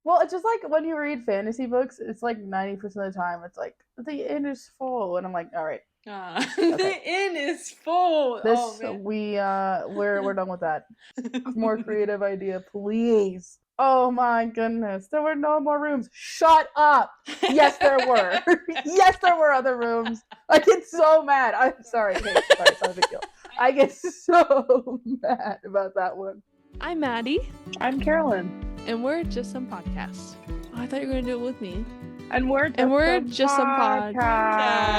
Well, it's just like when you read fantasy books, it's like 90% of the time it's like the inn is full, and I'm like, all right, The inn is full. this we're done with that. More creative idea, please. Oh my goodness, there were no more rooms. Shut up. Yes, there were. Yes, there were other rooms. I get so mad. I'm sorry. Hey, sorry, it's not a big deal. I get so mad about that one. I'm Mady. I'm Carolyn. And we're Just Some Podcasts. Oh, I thought you were going to do it with me. And we're Just Some Podcasts.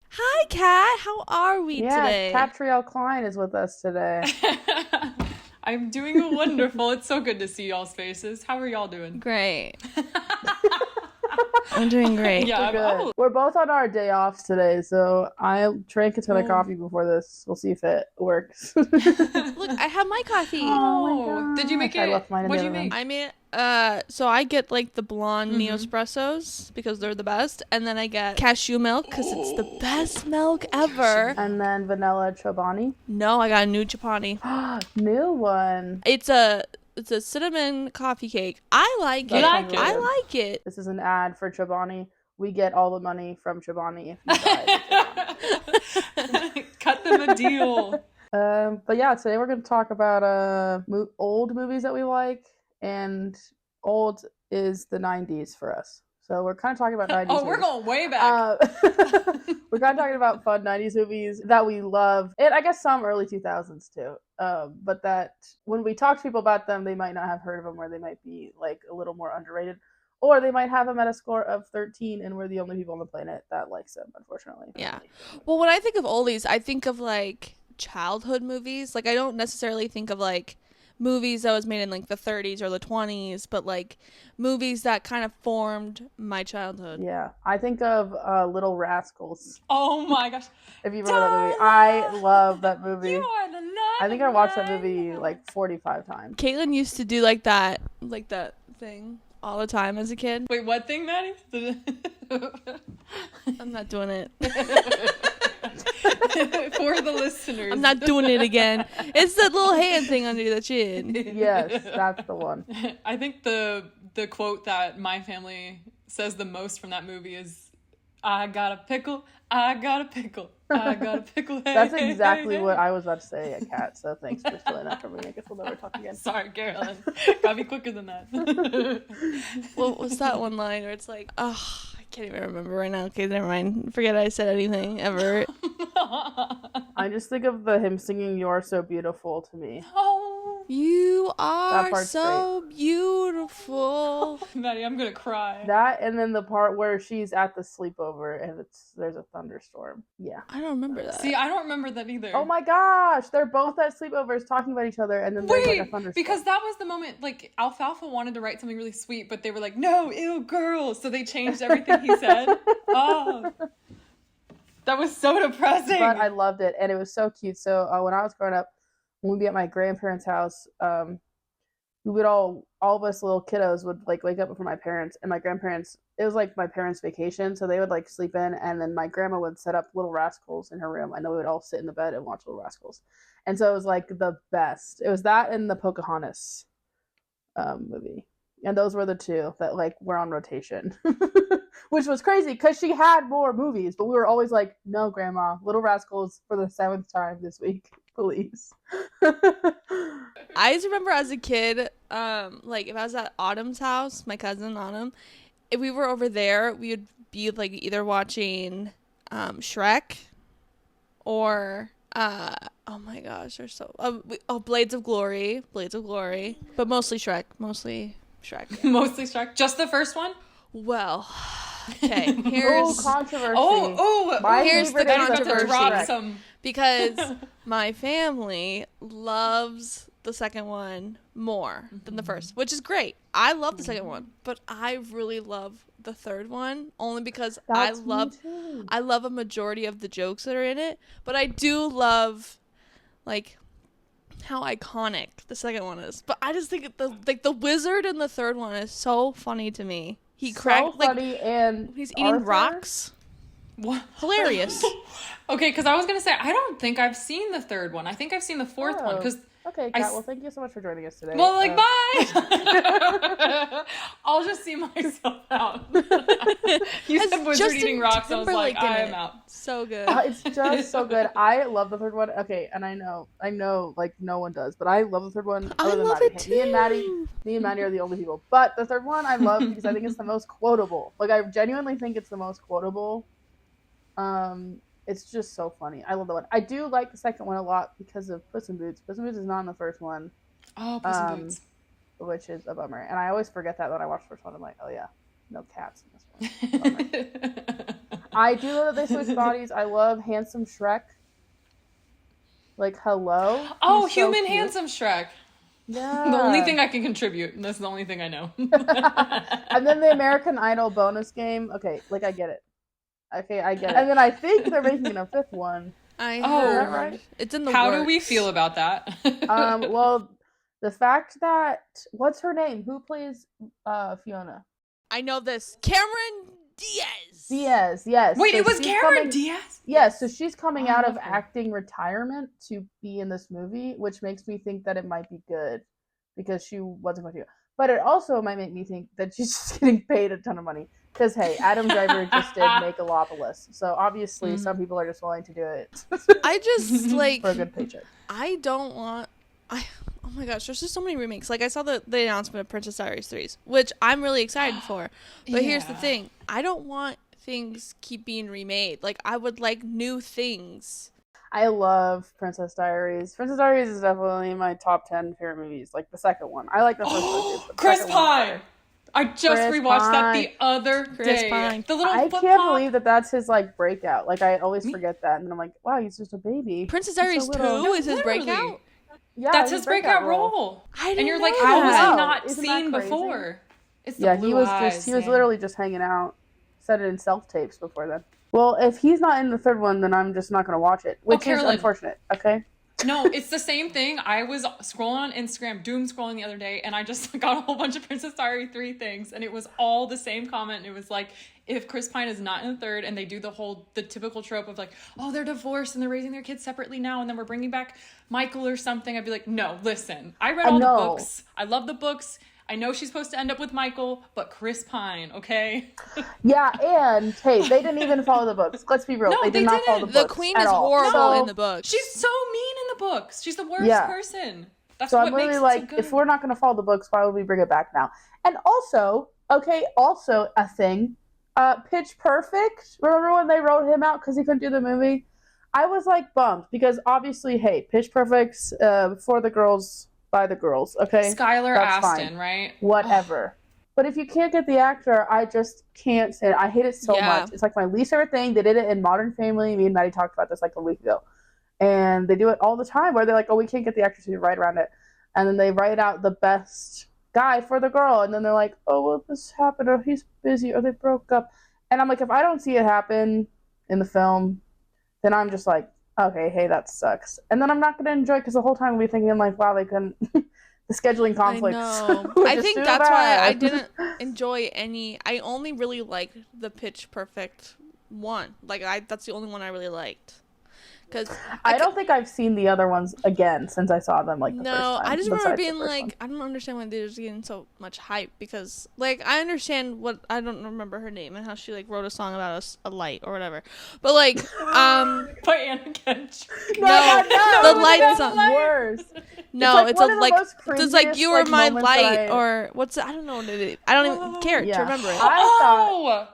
Hi, Kat. How are we today? Katriel Klein is with us today. I'm doing wonderful. It's so good to see y'all's faces. How are y'all doing? Great. I'm doing great. Yeah, we're good. We're both on our day offs today, so I drank a ton of coffee before this. We'll see if it works. Look, I have my coffee. Oh, did you make it? I left mine in What'd the you other make? room. I made so I get like the blonde Neospressos because they're the best, and then I get cashew milk because it's the best milk ever. And then vanilla chobani. No, I got a new chapani. New one. It's a cinnamon coffee cake. I like it. I like it. This is an ad for Chobani. We get all the money from Chobani if you buy Chobani. Cut them a deal. But yeah, today we're going to talk about old movies that we like, and old is the 90s for us. So we're kind of talking about 90s movies. We're going way back. We're kind of talking about fun 90s movies that we love, and I guess some early 2000s too. But that when we talk to people about them, they might not have heard of them, or they might be like a little more underrated, or they might have them at a score of 13, and we're the only people on the planet that likes them, unfortunately. Yeah. Well, when I think of oldies, I think of like childhood movies. Like I don't necessarily think of like movies that was made in like the 30s or the 20s, but like movies that kind of formed my childhood. Yeah, I think of Little Rascals. Oh my gosh. If you've heard of that movie. I love that movie. You are the light. I think I watched that movie like 45 times. Caitlin used to do like that thing all the time as a kid. Wait, what thing, Maddie? I'm not doing it. For the listeners. I'm not doing it again. It's that little hand thing under the chin. Yes, that's the one. I think the quote that my family says the most from that movie is, I got a pickle, I got a pickle, I got a pickle. Hey, that's exactly what I was about to say at Kat, so thanks for stealing that from me. I guess we'll never talk again. Sorry, Carolyn. Gotta be quicker than that. What was that one line where it's like, I can't even remember right now. Okay, never mind. Forget I said anything ever. I just think of him singing "You're So Beautiful" to me. Oh, you are so beautiful. Maddie, I'm gonna cry. That, and then the part where she's at the sleepover and there's a thunderstorm. Yeah, I don't remember that. See, I don't remember that either. Oh my gosh, they're both at sleepovers talking about each other, and then there's like a thunderstorm. Because that was the moment, like, Alfalfa wanted to write something really sweet, but they were like, no, ew, girls, so they changed everything he said. Oh, that was so depressing. But I loved it, and it was so cute. So when I was growing up, when we'd be at my grandparents' house, we would all of us little kiddos would like wake up before my parents, and my grandparents, it was like my parents' vacation, so they would like sleep in, and then my grandma would set up Little Rascals in her room, and then we would all sit in the bed and watch Little Rascals. And so it was like the best. It was that and the Pocahontas movie. And those were the two that like were on rotation. Which was crazy because she had more movies, but we were always like, no, Grandma, Little Rascals for the 7th time this week, please. I just remember as a kid, like if I was at Autumn's house, my cousin Autumn, if we were over there, we would be like either watching Shrek or oh my gosh, they're so Blades of Glory, but mostly Shrek. Mostly Shrek. Just the first one? Well, okay. Here's controversy. Here's the controversy. Some. Because my family loves the second one more than the first, which is great. I love the second one, but I really love the third one only because I love a majority of the jokes that are in it, but I do love like how iconic the second one is. But I just think the wizard in the third one is so funny to me. He cracked funny, and he's eating rocks. What? Hilarious. Okay, because I was gonna say I don't think I've seen the third one. I think I've seen the fourth one because Okay, Kat, well, thank you so much for joining us today. Well, like, bye! I'll just see myself out. You said Wizard Eating Rocks, I was like, I am out. So good. It's just so good. I love the third one. Okay, and I know, like, no one does, but I love the third one. I love it too. Me and Maddie are the only people. But the third one I love because I think it's the most quotable. Like, I genuinely think it's the most quotable. It's just so funny. I love that one. I do like the second one a lot because of Puss in Boots. Puss in Boots is not in the first one. Oh, Puss in Boots. Which is a bummer. And I always forget that when I watch the first one. I'm like, oh yeah, no cats in this one. I do love that they switch bodies. I love handsome Shrek. Like, hello. Oh, human handsome Shrek. Yeah. The only thing I can contribute. That's the only thing I know. And then the American Idol bonus game. Okay, like, I get it. Okay, I get it. And then I think they're making a fifth one. I heard. Is that right? It's in the How works. do we feel about that? Well, the fact that what's her name? Who plays Fiona? I know this. Cameron Diaz, yes. Wait, So it was she's Cameron Diaz? Yes, so she's coming out of okay. acting retirement to be in this movie, which makes me think that it might be good because she wasn't going to. But it also might make me think that she's just getting paid a ton of money. Because, hey, Adam Driver just did Megalopolis. So, obviously, some people are just willing to do it. I just, like... for a good paycheck. I don't want... Oh my gosh, there's just so many remakes. Like, I saw the announcement of Princess Diaries 3, which I'm really excited for. But here's the thing. I don't want things keep being remade. Like, I would like new things. I love Princess Diaries. Princess Diaries is definitely my top 10 favorite movies. Like, the second one. I like the first one, too. Chris Pine! I just rewatched that the other day. Pine. The little I flip can't flop. believe that that's his, like, breakout. Like, I always forget that. And then I'm like, wow, he's just a baby. Princess He's Diaries so 2 little. is his Literally. breakout? Yeah, That's his breakout role. I didn't And you're like, know how was that. he not Isn't seen that crazy? before? It's the Yeah, blue he was eyes, he was man. literally just hanging out. Said it in self-tapes before then. Well, if he's not in the third one, then I'm just not going to watch it, which is Carolyn. unfortunate, okay? No, it's the same thing. I was scrolling on Instagram, doom scrolling the other day, and I just got a whole bunch of Princess Diaries 3 things, and it was all the same comment. It was like, if Chris Pine is not in the third, and they do the typical trope of like, oh, they're divorced and they're raising their kids separately now, and then we're bringing back Michael or something, I'd be like, no, listen, I read all the books. I love the books. I know she's supposed to end up with Michael, but Chris Pine, okay? Yeah, and hey, they didn't even follow the books. Let's be real. No, they did they not didn't. follow the books. The queen at is all. horrible So, in the book. She's so mean in the books. She's the worst person. That's so what I'm makes really it like, so good. if we're not going to follow the books, why would we bring it back now? And also a thing, Pitch Perfect. Remember when they wrote him out because he couldn't do the movie? I was like bummed because obviously, hey, Pitch Perfect's for the girls by the girls, okay? Skylar That's Astin, fine. right? Whatever. But if you can't get the actor, I just can't say it. I hate it so much. It's like my least favorite thing. They did it in Modern Family. Me and Maddie talked about this like a week ago. And they do it all the time where they're like, oh, we can't get the actor to write around it. And then they write out the best guy for the girl. And then they're like, oh, well, this happened, or he's busy, or they broke up. And I'm like, if I don't see it happen in the film, then I'm just like, okay, hey, that sucks. And then I'm not going to enjoy it because the whole time I'll be thinking, like, wow, they couldn't... the scheduling conflicts. I know. I think that's why I didn't enjoy any. I only really liked the Pitch Perfect one. Like, that's the only one I really liked. Because I don't think I've seen the other ones again since I saw them like the first time. I just remember besides the being first like, one. I don't understand why they're just getting so much hype because, like, I understand what I don't remember her name and how she like wrote a song about a light or whatever, but like, By Anna Kendrick. no, the light song. Worse. No, it's it's like a one of the like, most it's like cringiest, you were like, my moments that light I- or what's it? I don't know what it is. I don't even care to remember it. Oh,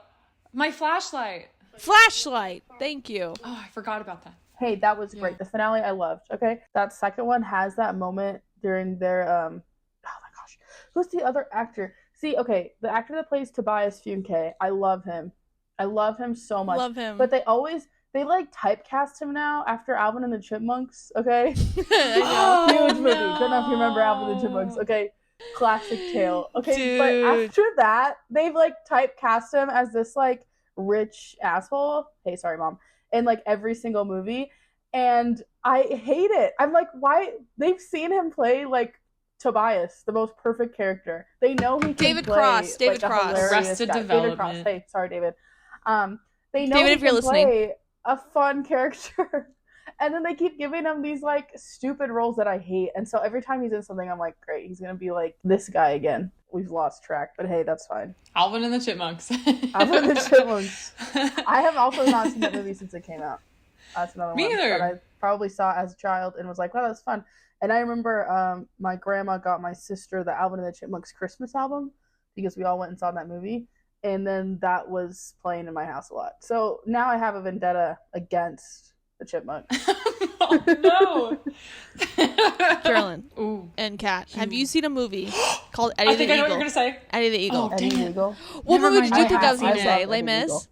my flashlight. Flashlight. Thank you. Oh, I forgot about that. Hey, that was great. The finale I loved. Okay, that second one has that moment during their oh my gosh, who's the other actor? See, okay, the actor that plays Tobias Funke, I love him. I love him so much. Love him. But they like typecast him now after Alvin and the Chipmunks. Okay, I know. huge movie. Don't know if you remember Alvin and the Chipmunks. Okay, classic tale. Okay, but Dude. after that, they've like typecast him as this like rich asshole. Hey, sorry, mom. In like every single movie, and I hate it. I'm like, why? They've seen him play like Tobias, the most perfect character. They know he can David play Cross. like, a hilarious Arrested guy. Development. David Cross. Hey, sorry, David. They know David, he if you're can listening. play a fun character, And then they keep giving him these like stupid roles that I hate. And so every time he's in something, I'm like, great, he's gonna be like this guy again. We've lost track, but hey, that's fine. Alvin and the Chipmunks. Alvin and the Chipmunks. I have also not seen that movie since it came out. That's another Me one either. that I probably saw as a child and was like, wow, that's fun. And I remember my grandma got my sister the Alvin and the Chipmunks Christmas album because we all went and saw that movie. And then that was playing in my house a lot. So now I have a vendetta against the Chipmunks. Oh, no. Carolyn Ooh. and Kat, have you seen a movie called Eddie I think the I know Eagle? what you're going to say. Eddie the Eagle. Oh, Eddie dang the it. Eagle. What Never movie did mind, you think I was have going to seen it. say? Les Mis?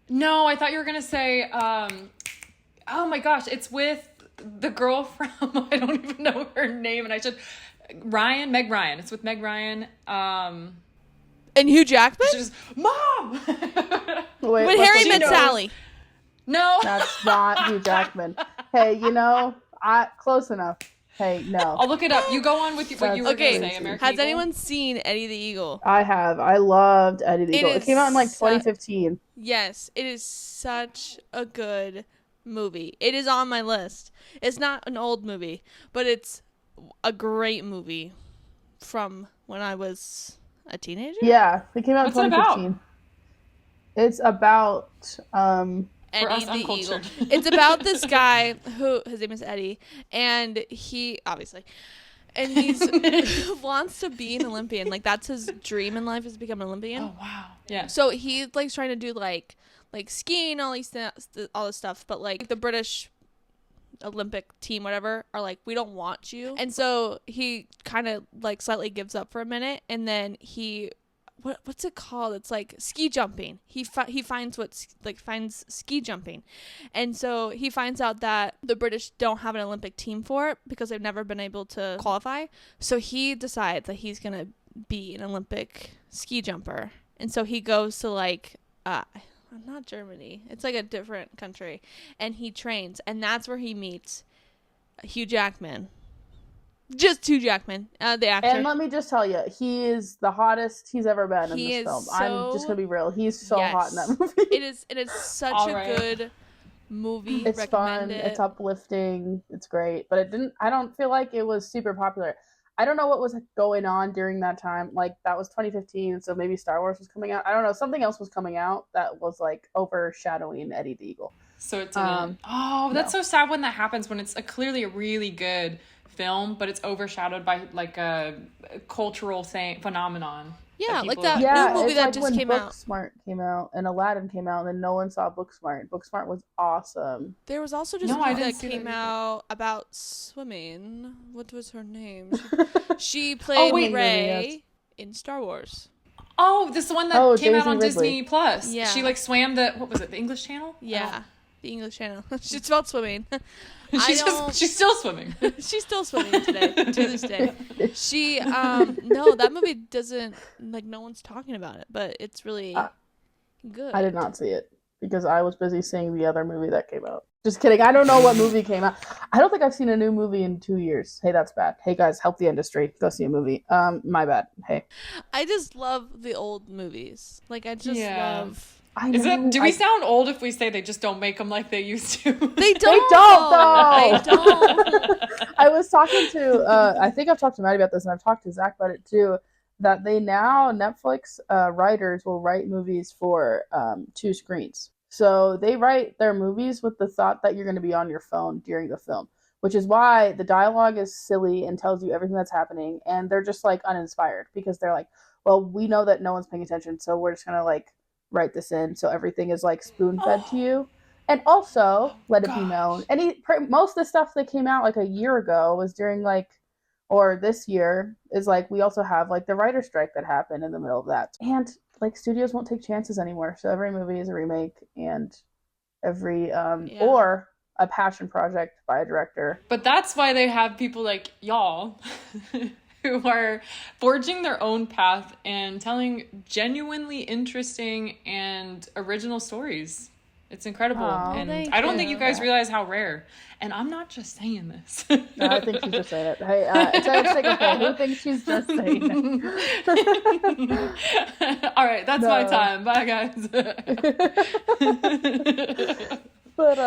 No, I thought you were going to say, oh my gosh, it's with the girl from, I don't even know her name, and I should, Meg Ryan. It's with Meg Ryan. And Hugh Jackman? She's just, Mom! Wait, When Harry she Met knows. Sally. No. That's not Hugh Jackman. Hey, close enough. Hey, no. I'll look it up. You go on with what you were Okay, going to say, American has Eagle? anyone seen Eddie the Eagle? I have. I loved Eddie the It Eagle. It is came out in like su- 2015. Yes, it is such a good movie. It is on my list. It's not an old movie, but it's a great movie from when I was a teenager. Yeah, it came out in What's it about? 2015. It's about For us Eddie the Eagle. uncultured. It's about this guy who his name is Eddie, and he wants to be an Olympian. Like that's his dream in life, is to become an Olympian. Oh, wow. Yeah. So he like trying to do like skiing, all this stuff, but like the British Olympic team, whatever, are like, we don't want you. And so he kind of like slightly gives up for a minute, and then he what's it called? It's like ski jumping. He finds finds ski jumping, and so he finds out that the British don't have an Olympic team for it because they've never been able to qualify. So he decides that he's gonna be an Olympic ski jumper, and so he goes to like not Germany. It's like a different country, and he trains, and that's where he meets Hugh Jackman. Just Hugh Jackman, the actor. And let me just tell you, he is the hottest he's ever been in this film. I'm just gonna be real. He's so hot in that movie. It is such All a right. good movie. It's fun. Recommend it. It's uplifting. It's great. But I don't feel like it was super popular. I don't know what was going on during that time. Like that was 2015, so maybe Star Wars was coming out. I don't know. Something else was coming out that was like overshadowing Eddie the Eagle. So it didn't. That's so sad when that happens, when it's clearly a really good film, but it's overshadowed by like a cultural phenomenon. Yeah, that like people that are- new movie it's that like just when came out. Booksmart came out and Aladdin came out, and then no one saw Booksmart. Booksmart was awesome. There was also just No, a I movie didn't that see that came either. out about swimming. What was her name? She played wait. Rey in Star Wars. Oh, this is the one that came out Daisy on Ridley. Disney Plus. Yeah. She like swam what was it, the English Channel? Yeah, the English Channel. It's about swimming. She's still swimming. She's still swimming today, to this day. She, no, that movie doesn't, like, no one's talking about it, but it's really good. I did not see it because I was busy seeing the other movie that came out. Just kidding. I don't know what movie came out. I don't think I've seen a new movie in 2 years. Hey, that's bad. Hey, guys, help the industry. Go see a movie. My bad. Hey. I just love the old movies. Like, I just Yeah. love... I know. Do we sound old if we say they just don't make them like they used to? They don't! They don't, though! They don't! I was talking to, I think I've talked to Maddie about this, and I've talked to Zach about it too, that Netflix writers will write movies for 2 screens. So they write their movies with the thought that you're going to be on your phone during the film, which is why the dialogue is silly and tells you everything that's happening, and they're just like uninspired because they're like, well, we know that no one's paying attention, so we're just going to like write this in so everything is like spoon-fed to you. And also, let it be known, most of the stuff that came out like a year ago was during like, or this year is like, we also have like the writer strike that happened in the middle of that. And like studios won't take chances anymore. So every movie is a remake, and every, or a passion project by a director. But that's why they have people like y'all who are forging their own path and telling genuinely interesting and original stories. It's incredible. Aw, and thank I don't think you. you guys realize how rare. And I'm not just saying this. No, I think she's just saying it. Hey, take a poll. Who thinks she's just saying it? All right, that's my time. Bye, guys. But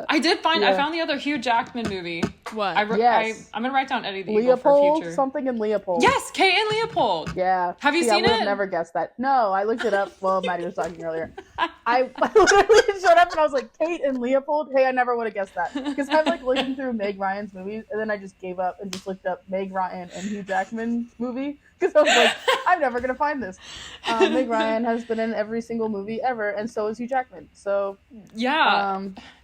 I did find yeah. I found the other Hugh Jackman movie. What? Yes. I'm gonna write down Eddie the Eagle Leopold, for future. something in Leopold. Yes, Kate and Leopold. Yeah. Have you See, seen I would it? have never guessed that. No, I looked it up while Maddie was talking earlier. I literally showed up and I was like, Kate and Leopold? Hey, I never would have guessed that. Because I'm like looking through Meg Ryan's movies, and then I just gave up and just looked up Meg Ryan and Hugh Jackman movie. Because I was like, I'm never going to find this. Meg Ryan has been in every single movie ever, and so is Hugh Jackman. So, yeah.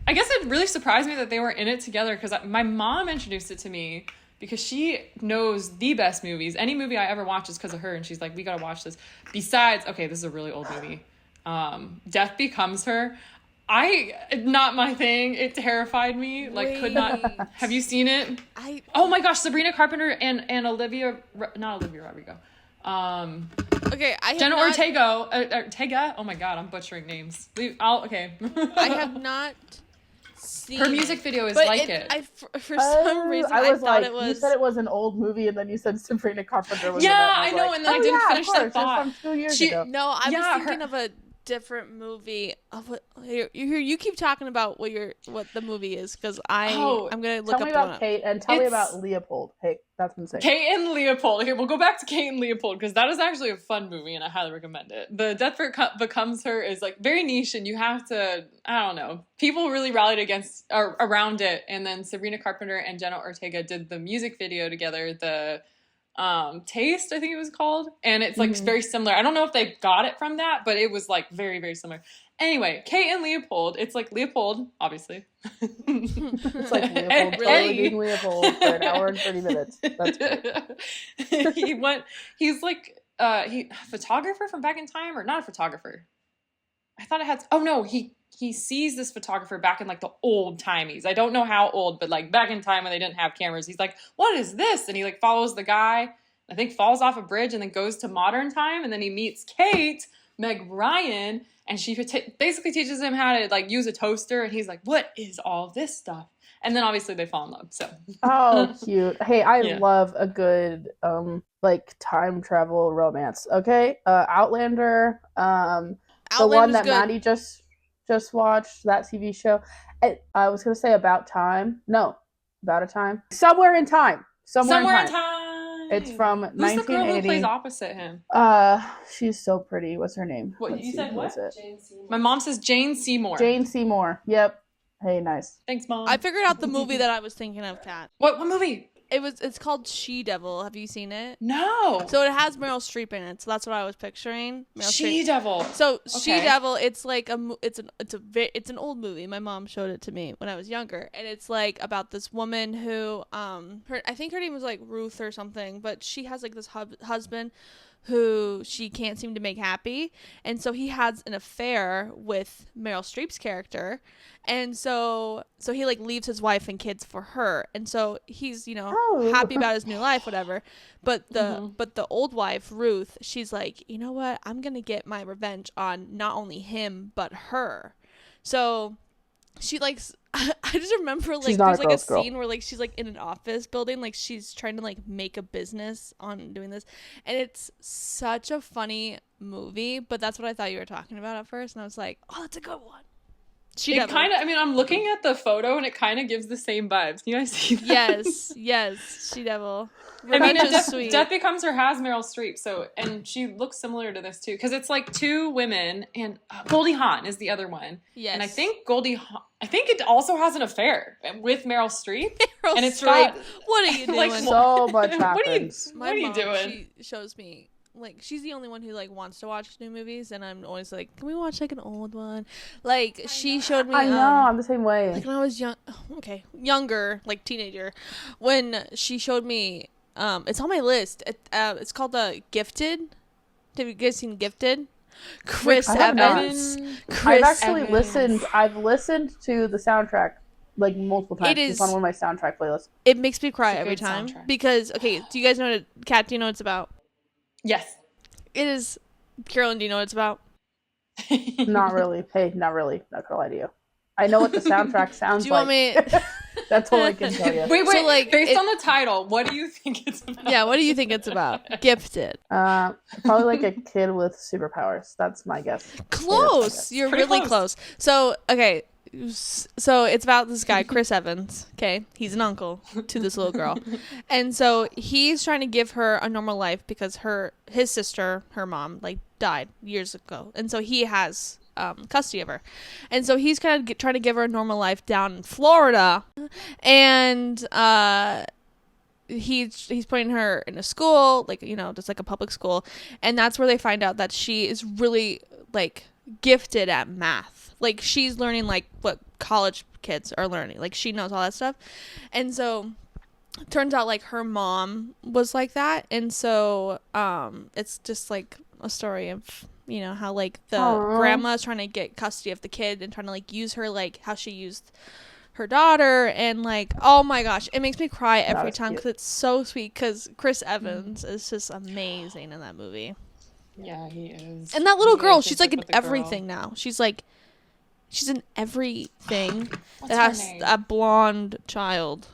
I guess it really surprised me that they were in it together, because my mom introduced it to me because she knows the best movies. Any movie I ever watch is because of her, and she's like, we got to watch this. Besides, okay, this is a really old movie. Death Becomes Her. Not my thing. It terrified me. Like, could not. Have you seen it? Oh my gosh, Sabrina Carpenter and not Olivia Rodrigo. Okay, I have Jenna not, Ortega. Oh my god, I'm butchering names. Okay. I have not seen her music video is but like it. For some reason, I was thought like, it was. you said it was an old movie, and then you said Sabrina Carpenter was in it. I know, like, and then I didn't finish of course, that thought. It's from 2 years ago. No, I was thinking of a different movie. You keep talking about what the movie is, because I'm gonna look up. Tell me about Kate and tell me about Leopold. Hey, that's insane. Kate and Leopold. Okay, we'll go back to Kate and Leopold, because that is actually a fun movie and I highly recommend it. The Death Becomes Her is like very niche, and you have to, I don't know, people really rallied around it, and then Sabrina Carpenter and Jenna Ortega did the music video together, the Taste, I think it was called, and it's like very similar. I don't know if they got it from that, but it was like very, very similar. Anyway, Kate and Leopold, it's like Leopold, obviously. It's like Leopold really being Leopold for an hour and 30 minutes. That's great. He's like a photographer from back in time, or not a photographer. I thought it had, he sees this photographer back in like the old timies. I don't know how old, but like back in time when they didn't have cameras. He's like, what is this? And he like follows the guy, I think falls off a bridge, and then goes to modern time. And then he meets Kate, Meg Ryan, and she basically teaches him how to like use a toaster. And he's like, what is all this stuff? And then obviously they fall in love. So. Oh, cute. Hey, I love a good like time travel romance. Okay. Outlander. The one that Maddie just watched, that TV show. I was gonna say About Time. No, About a Time. Somewhere in Time. Somewhere in time. It's from 1980. Who's the girl who plays opposite him? She's so pretty. What's her name? What you said? What? Jane Seymour. My mom says Jane Seymour. Jane Seymour. Yep. Hey, nice. Thanks, Mom. I figured out the movie that I was thinking of, Kat. What movie? It's called She-Devil. Have you seen it? No. So it has Meryl Streep in it. So that's what I was picturing. She-Devil. So okay. She-Devil, it's like it's an old movie. My mom showed it to me when I was younger, and it's like about this woman who I think her name was like Ruth or something, but she has like this husband who she can't seem to make happy, and so he has an affair with Meryl Streep's character, and so he like leaves his wife and kids for her, and so he's happy about his new life, whatever, but the old wife Ruth, she's like, you know what, I'm gonna get my revenge on not only him but her. So she likes, I just remember like there's like a scene where like she's like in an office building, like she's trying to like make a business on doing this, and it's such a funny movie. But that's what I thought you were talking about at first, and I was like, oh, that's a good one. It kind of, I mean, I'm looking at the photo and it kind of gives the same vibes. Can you guys see that? Yes, She-Devil. I mean, Death Becomes Her has Meryl Streep, so, and she looks similar to this too, because it's like two women, and Goldie Hawn is the other one. Yes. And I think it also has an affair with Meryl Streep. And it's Streep. What are you doing? Like, so much happens. What are you doing? She shows me. Like, she's the only one who, like, wants to watch new movies, and I'm always like, can we watch, like, an old one? Like, she showed me... I know, I'm the same way. Like, when I was younger, like, teenager, when she showed me, it's on my list, it's called Gifted. Have you guys seen Gifted? Chris Evans. I've listened to the soundtrack, like, multiple times. It's on one of my soundtrack playlists. It makes me cry every time. Soundtrack. Because, okay, do you guys know Kat, do you know what it's about? Yes. It is. Carolyn, do you know what it's about? Not really. Hey, not really. Not gonna lie to you. I know what the soundtrack sounds like. Do you want me... That's all I can tell you. Wait. So, like, based on the title, what do you think it's about? Yeah, what do you think it's about? Gifted. Probably like a kid with superpowers. That's my guess. Close. You're really close. So, okay. so it's about this guy, Chris Evans. Okay, he's an uncle to this little girl, and so he's trying to give her a normal life because his sister, her mom, like died years ago, and so he has custody of her, and so he's kind of trying to give her a normal life down in Florida, and he's putting her in a school, like, you know, just like a public school, and that's where they find out that she is really like gifted at math. Like, she's learning like what college kids are learning. Like, she knows all that stuff. And so turns out like her mom was like that, and so it's just like a story of, you know, how like the grandma's trying to get custody of the kid and trying to like use her like how she used her daughter, and like, oh my gosh, it makes me cry every time because it's so sweet, because Chris Evans is just amazing in that movie. Yeah, he is. And that little girl, she's like in everything now. She's in everything that has a blonde child.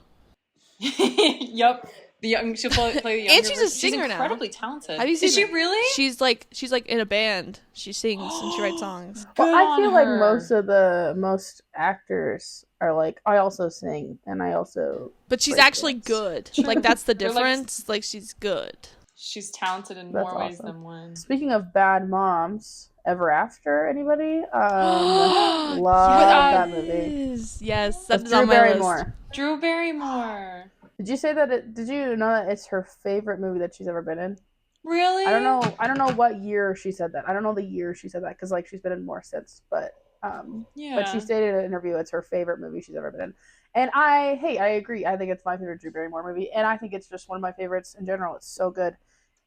Yep. She'll play the younger and she's a singer now. She's incredibly talented. Have you seen Is she really? She's like in a band. She sings and she writes songs. Well, I feel like most actors are like, I also sing and I also. But she's actually good. Like, that's the difference. Like, she's good. She's talented in more ways than one. Speaking of bad moms, Ever After, anybody? Love that movie. Yes, that's Drew on my Barrymore. list. Drew Barrymore. Did you say that? Did you know that it's her favorite movie that she's ever been in? Really? I don't know what year she said that. I don't know the year she said that, because like she's been in more since. But but she stated in an interview it's her favorite movie she's ever been in. And I agree. I think it's my favorite Drew Barrymore movie, and I think it's just one of my favorites in general. It's so good.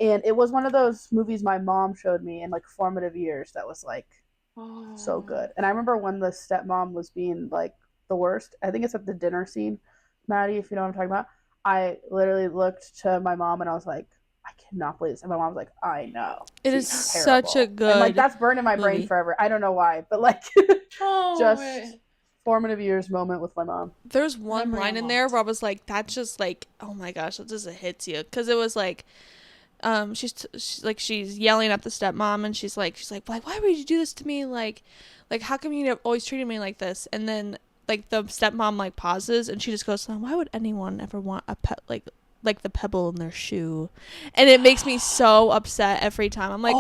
And it was one of those movies my mom showed me in like formative years that was like so good. And I remember when the stepmom was being like the worst. I think it's at the dinner scene, Maddie, if you know what I'm talking about. I literally looked to my mom and I was like, I cannot believe this. And my mom was like, I know. It is such a good, and like, that's burned in my brain forever. I don't know why, but like formative years moment with my mom. There's one line in there where I was like, that's just like, oh my gosh, that just hits you. Because it was like, she's yelling at the stepmom, and she's like, why would you do this to me? Like how come you always treated me like this? And then like the stepmom like pauses, and she just goes, why would anyone ever want a pet like the pebble in their shoe? And it makes me so upset every time. I'm like,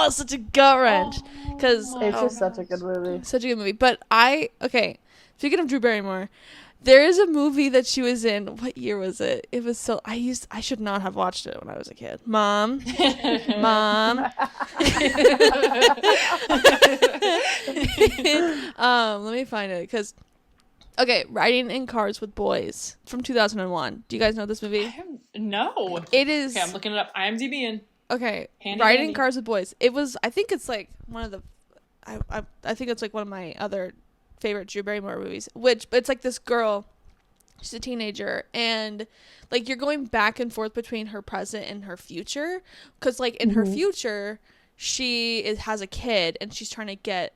it's such a gut wrench, because it's just such a good movie. Such a good movie. But speaking of Drew Barrymore, there is a movie that she was in. What year was it? It was so I should not have watched it when I was a kid. Mom. Let me find it, because Riding in Cars with Boys from 2001. Do you guys know this movie? No. It is. Okay, I'm looking it up. IMDb. Riding in Cars with Boys. It was. I think it's like one of the. I think it's like one of my other favorite Drew Barrymore movies, but it's like this girl, she's a teenager, and like you're going back and forth between her present and her future, because like in her future she has a kid and she's trying to get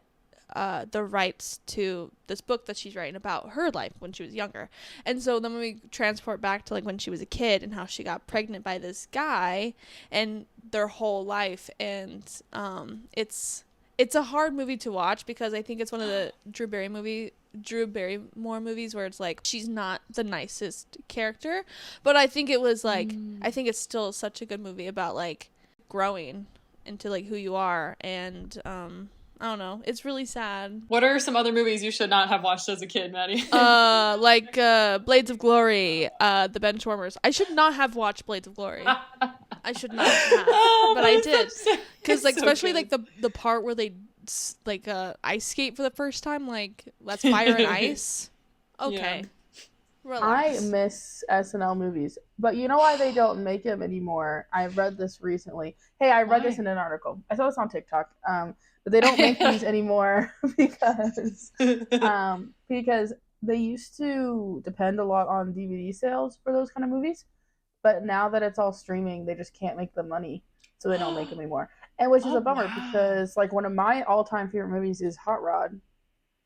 the rights to this book that she's writing about her life when she was younger. And so then when we transport back to like when she was a kid and how she got pregnant by this guy and their whole life, and it's a hard movie to watch, because I think it's one of the Drew Barrymore movies where it's like she's not the nicest character, but I think it was like I think it's still such a good movie about like growing into like who you are, and I don't know, it's really sad. What are some other movies you should not have watched as a kid, Maddie? Like Blades of Glory, The Benchwarmers. I should not have watched Blades of Glory. I should not have, but I did, because like especially like the part where they like ice skate for the first time, like that's fire and ice. Okay, relax. I miss SNL movies, but you know why they don't make them anymore? I read this recently. Hey, I read this in an article. I saw this on TikTok. But they don't make these anymore because they used to depend a lot on DVD sales for those kind of movies. But now that it's all streaming, they just can't make the money, so they don't make them anymore. And which is a bummer, because like one of my all-time favorite movies is Hot Rod.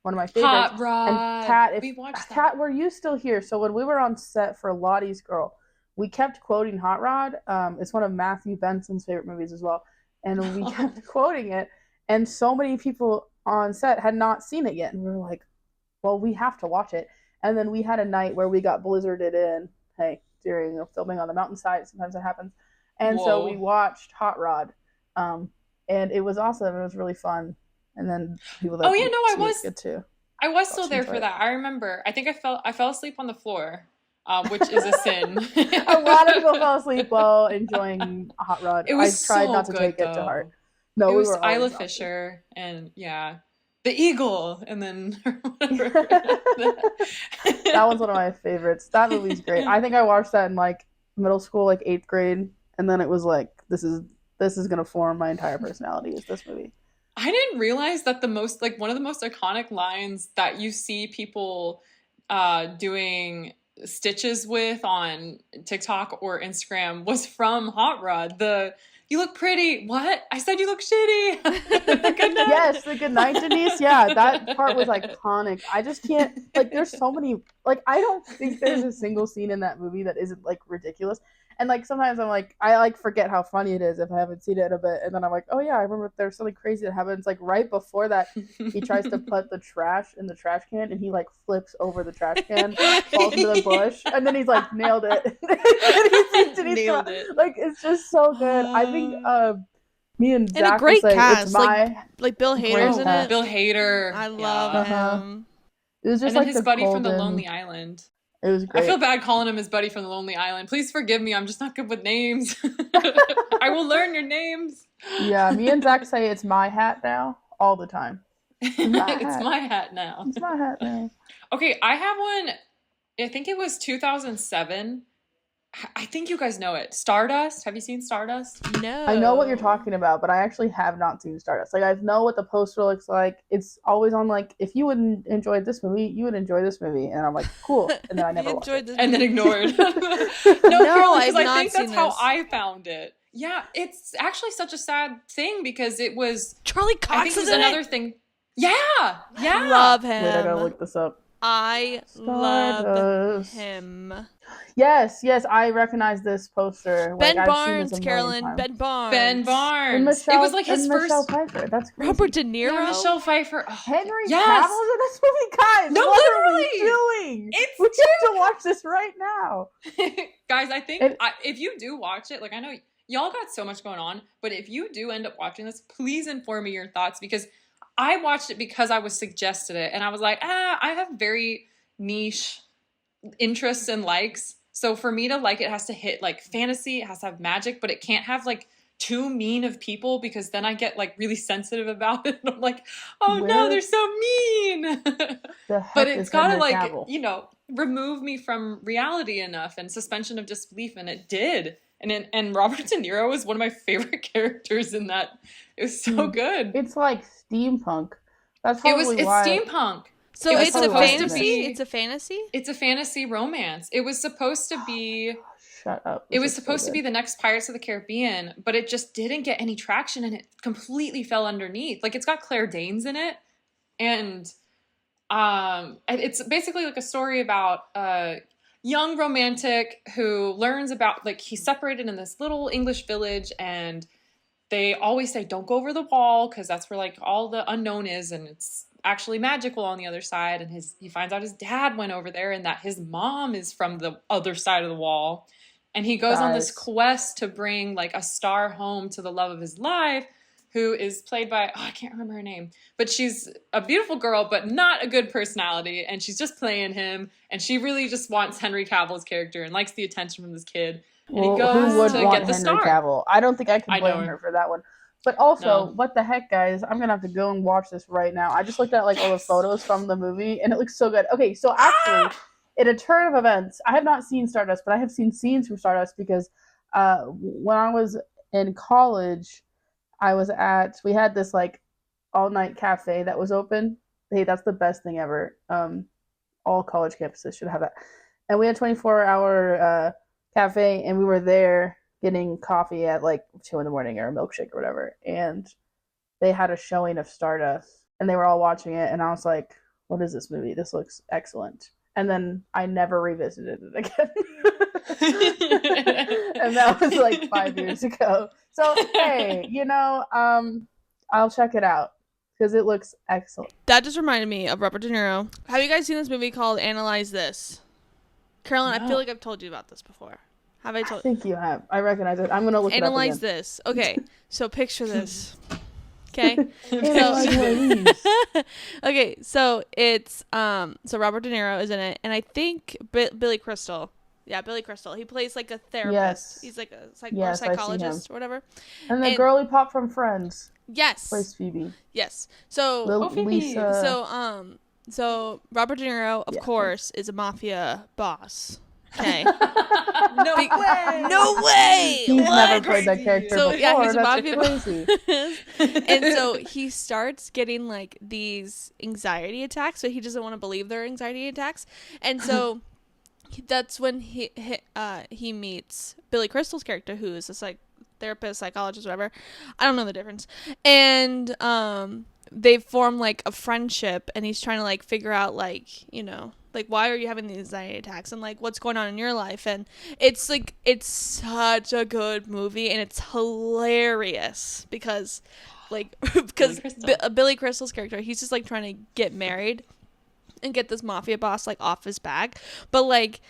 One of my favorites. Hot Rod. And Kat, we watched that. Kat, were you still here? So when we were on set for Lottie's Girl, we kept quoting Hot Rod. It's one of Matthew Benson's favorite movies as well, and we kept quoting it. And so many people on set had not seen it yet, and we were like, well, we have to watch it. And then we had a night where we got blizzarded in. Hey, during filming on the mountainside, sometimes that happens. And so we watched Hot Rod, and it was awesome. It was really fun. And then people that I was good too. I was still there for that. I remember. I think I fell asleep on the floor, which is a sin. A lot of people fell asleep while enjoying Hot Rod. It was I tried so not to good, take though. it to heart. No, it was were Isla Fisher and the eagle, and then whatever. That was one of my favorites. That movie's great. I think I watched that in like middle school, like 8th grade, and then it was like, this is gonna form my entire personality. Is this movie? I didn't realize that one of the most iconic lines that you see people doing stitches with on TikTok or Instagram was from Hot Rod. You look pretty. What? I said you look shitty. Good night. Yes, the good night, Denise. Yeah, that part was iconic. I just can't, like, there's so many, like, I don't think there's a single scene in that movie that isn't, like, ridiculous. And, like, sometimes I'm like, I, like, forget how funny it is if I haven't seen it in a bit. And then I'm like, oh, yeah, I remember there's something crazy that happens. Like, right before that, he tries to put the trash in the trash can, and he, like, flips over the trash can, falls into the bush, and then he's like, nailed it. Nailed it. Like, it's just so good. I think me and Zach and a great will say cast. it's my... Like Bill Hader's in it. Bill Hader. I love him. It was just and like then his buddy from the Lonely Island. It was great. I feel bad calling him his buddy from the Lonely Island. Please forgive me. I'm just not good with names. I will learn your names. Yeah, me and Zach say it's my hat now all the time. It's my hat now. It's my hat now. Okay, I have one. I think it was 2007. I think you guys know it. Stardust. Have you seen Stardust? No. I know what you're talking about, but I actually have not seen Stardust. Like, I know what the poster looks like. It's always on, like, if you wouldn't enjoy this movie, you would enjoy this movie. And I'm like, cool. And then I never watched it. And then ignored. No, I've because I not think that's seen how this. I found it. Yeah, it's actually such a sad thing because it was... Charlie Cox I think it was is in another it. thing. Yeah. I love him. Wait, I gotta look this up. I love Stardust. him. Yes, I recognize this poster. Ben I've seen Barnes, this a million Carolyn. times. Ben Barnes. Ben Barnes. And Michelle, it was like his first... Michelle Pfeiffer. That's crazy. Robert De Niro. Yeah, Michelle Pfeiffer. Oh, Henry yes. Cavill's in this movie, guys. No, what literally. are we doing? It's we have to watch this right now. Guys, I think if you do watch it, like, I know y'all got so much going on, but if you do end up watching this, please inform me your thoughts, because I watched it because I was suggested it, and I was like, I have very niche interests and likes. So for me to like it, has to hit like fantasy, it has to have magic, but it can't have like too mean of people, because then I get like really sensitive about it. And I'm like, oh no, they're so mean. But it's gotta like, Cavill? Remove me from reality enough and suspension of disbelief, and it did. And Robert De Niro was one of my favorite characters in that. It was so good. It's like steampunk. That's probably it's why. steampunk. So It was it's a supposed to fantasy? be- It's a fantasy? It's a fantasy romance. It was supposed to be... Shut up. It was supposed to be the next Pirates of the Caribbean, but it just didn't get any traction, and it completely fell underneath. Like, it's got Claire Danes in it, and it's basically like a story about a young romantic who learns about, like, he's separated in this little English village, and they always say, don't go over the wall, because that's where, like, all the unknown is, and it's actually magical on the other side. And he finds out his dad went over there, and that his mom is from the other side of the wall. And he goes on this quest to bring like a star home to the love of his life, who is played by, I can't remember her name, but she's a beautiful girl, but not a good personality. And she's just playing him. And she really just wants Henry Cavill's character and likes the attention from this kid. And he goes to get the star. Cavill? I don't think I can blame know. her for that one. But also, what the heck, guys? I'm going to have to go and watch this right now. I just looked at like all the photos from the movie, and it looks so good. Okay, so actually, in a turn of events, I have not seen Stardust, but I have seen scenes from Stardust, because when I was in college, we had this like all-night cafe that was open. Hey, that's the best thing ever. All college campuses should have that. And we had a 24-hour cafe, and we were there getting coffee at like 2 a.m. or a milkshake or whatever, and they had a showing of Stardust, and they were all watching it, and I was like, what is this movie? This looks excellent. And then I never revisited it again. And that was like 5 years ago. So hey, I'll check it out. because it looks excellent. That just reminded me of Robert De Niro. Have you guys seen this movie called Analyze This? Carolyn, No. I feel like I've told you about this before. Have I I told? think you have. I recognize it. I'm gonna look Analyze it up again. This. Okay, so picture this. Okay. Analyze Louise. Okay, so it's so Robert De Niro is in it, and I think Billy Crystal. Yeah, Billy Crystal. He plays like a therapist. Yes. He's like a Yes, I see psychologist or whatever. And the girly pop from Friends Yes. plays Phoebe. Yes. So Phoebe. Lisa. So Robert De Niro, of Yeah. course, is a mafia boss. Okay. No way. No way. He's What? never played that character So, before. yeah, he's a That's mafia crazy. And so he starts getting like these anxiety attacks, so he doesn't want to believe they're anxiety attacks. And so that's when he meets Billy Crystal's character, who is a therapist, psychologist, whatever. I don't know the difference. And they form like a friendship, and he's trying to like figure out like, you know, like why are you having these anxiety attacks and like what's going on in your life. And it's like, it's such a good movie, and it's hilarious because Billy Crystal's character, he's just like trying to get married and get this mafia boss like off his back, but like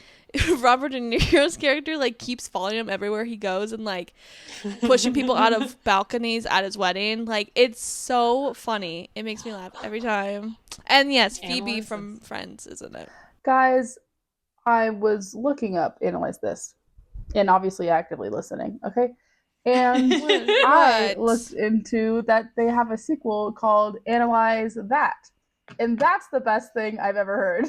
Robert De Niro's character like keeps following him everywhere he goes and like pushing people out of balconies at his wedding. Like, it's so funny. It makes me laugh every time. And yes, Phoebe from Friends is in it. Guys, I was looking up Analyze This, and obviously actively listening, okay? And I looked into that they have a sequel called Analyze That. And that's the best thing I've ever heard.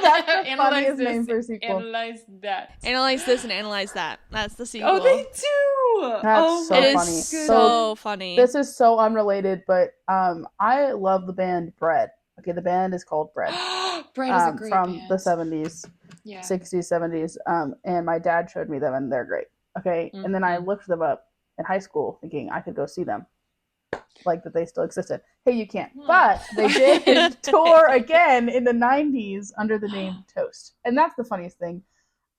That's the funniest name for a sequel. Analyze that. Analyze This and Analyze That. That's the sequel. Oh, they do. That's so it funny. is so funny. This is so unrelated, but I love the band Bread. Okay, the band is called Bread. Bread is a great from band. the 70s, Yeah. 60s, 70s. And my dad showed me them, and they're great. Okay, and then I looked them up in high school, thinking I could go see them, like that they still existed. Hey, you can't. But they did tour again in the 90s under the name Toast. And that's the funniest thing